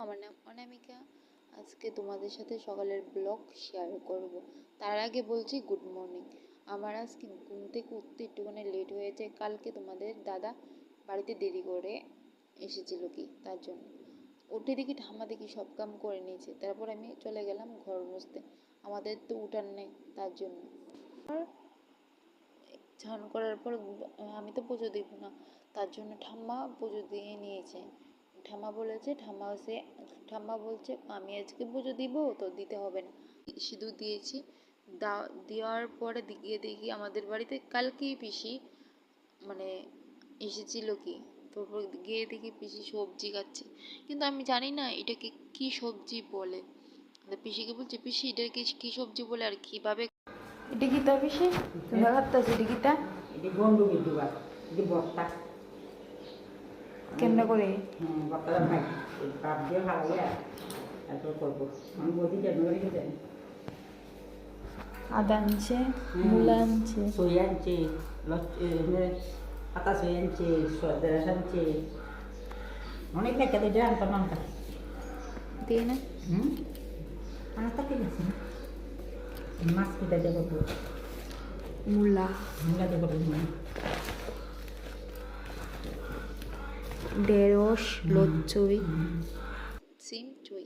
আমার নাম অনামিকা। আজকে তোমাদের সাথে সকালের ব্লগ শেয়ার করব। তার আগে বলছি গুড মর্নিং। আমার আজকে ঘুম থেকে উঠতে একটুখানি লেট হয়েছে। কালকে তোমাদের দাদা বাড়িতে দেরি করে এসেছিল কি তার জন্য উঠে দেখি ঠাম্মা দেখি সব কাম করে নিয়েছে। তারপর আমি চলে গেলাম ঘর মুছতে। আমাদের তো উঠান নেই তার জন্য। আর স্নান করার পর আমি তো পুজো দিব না, তার জন্য ঠাম্মা পুজো দিয়ে নিয়েছে। ঠাম্মা বলছে আমি আজকে পুজো দিব, তো দিতে হবে না। সিঁদুর দিয়েছি। দেওয়ার পরে গিয়ে দেখি আমাদের বাড়িতে কালকেই পিসি মানে এসেছিল কি। তারপর গিয়ে দেখি পিসি সবজি কাটছে, কিন্তু আমি জানি না এটাকে কি সবজি বলে। পিসিকে বলছে পিসি এটাকে কি সবজি বলে আর কিভাবে এটা কি তা পিসি তোমরা ভাবতেছি এটা কি তা এটি বন্ধুকে দুবার এটি বর্তা কেমনে করে বর্তাটা ভাই ভাব দিয়ে হারাইয়া তারপর করবো। আমি বলছি কেন রেখে দেন আদা আনছে, মূলা আনছে, সই আনছে, পাতা সই আনছে, দেড়াশ আনছে, অনেক লেখা দিয়ে দেন তো নামটা দিয়ে না আনাটা ঠিক আছে না মাছ কেটে দেবো তো মূলা মূলা দেবো ঢেঁড়স, লচ্চই, সিম চুই।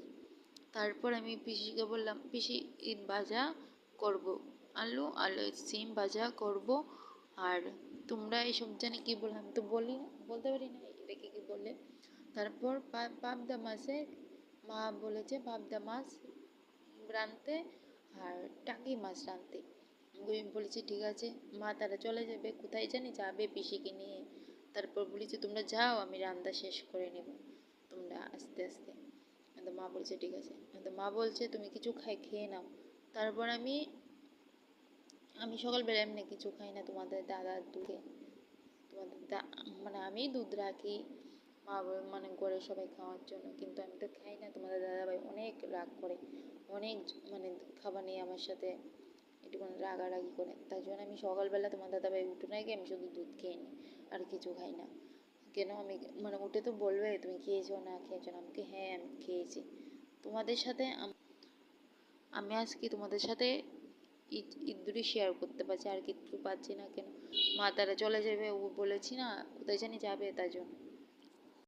তারপর আমি পিসিকে বললাম পিসি এই ভাজা করব, আলু সিম ভাজা করব। আর তোমরা এইসব জানি কি বললাম, আমি তো বলতে পারি না এটাকে কি বলে। তারপর পাবদা মাছের মা বলেছে পাবদা মাছ রাঁধতে আর টাকি মাছ রাঁধতে। আমি বলেছি ঠিক আছে। মা তারা চলে যাবে, কোথায় জানি যাবে পিসিকে নিয়ে। তারপর বলেছি তোমরা যাও, আমি রান্না শেষ করে নেব, তোমরা আস্তে আস্তে। তো মা বলছে ঠিক আছে। তো মা বলছে তুমি কিছু খেয়ে নাও। তারপর আমি সকালবেলা এমনি কিছু খাই না, তোমাদের দাদার দুধে মানে আমি দুধ রাখি মা মানে ঘরে সবাই খাওয়ার জন্য, কিন্তু আমি তো খাই না। তোমাদের দাদাভাই অনেক রাগ করে, অনেক মানে খাবার নিয়ে আমার সাথে একটুখানি রাগারাগি করে। তার জন্য আমি সকালবেলা তোমার দাদাভাই উঠে না গিয়ে আমি শুধু দুধ খেয়ে নিই, আর কিছু খাই না। কেন আমি মানে উঠে তো বলবে তুমি খেয়েছো না খেয়েছো না, আমাকে হ্যাঁ আমি খেয়েছি। তোমাদের সাথে আমি আজকে তোমাদের সাথে ইঁদুরই শেয়ার করতে পারছি, আর কিছু পাচ্ছি না। কেন মা তারা চলে যাবে ও বলেছি না, কোথায় জানি যাবে তার জন্য।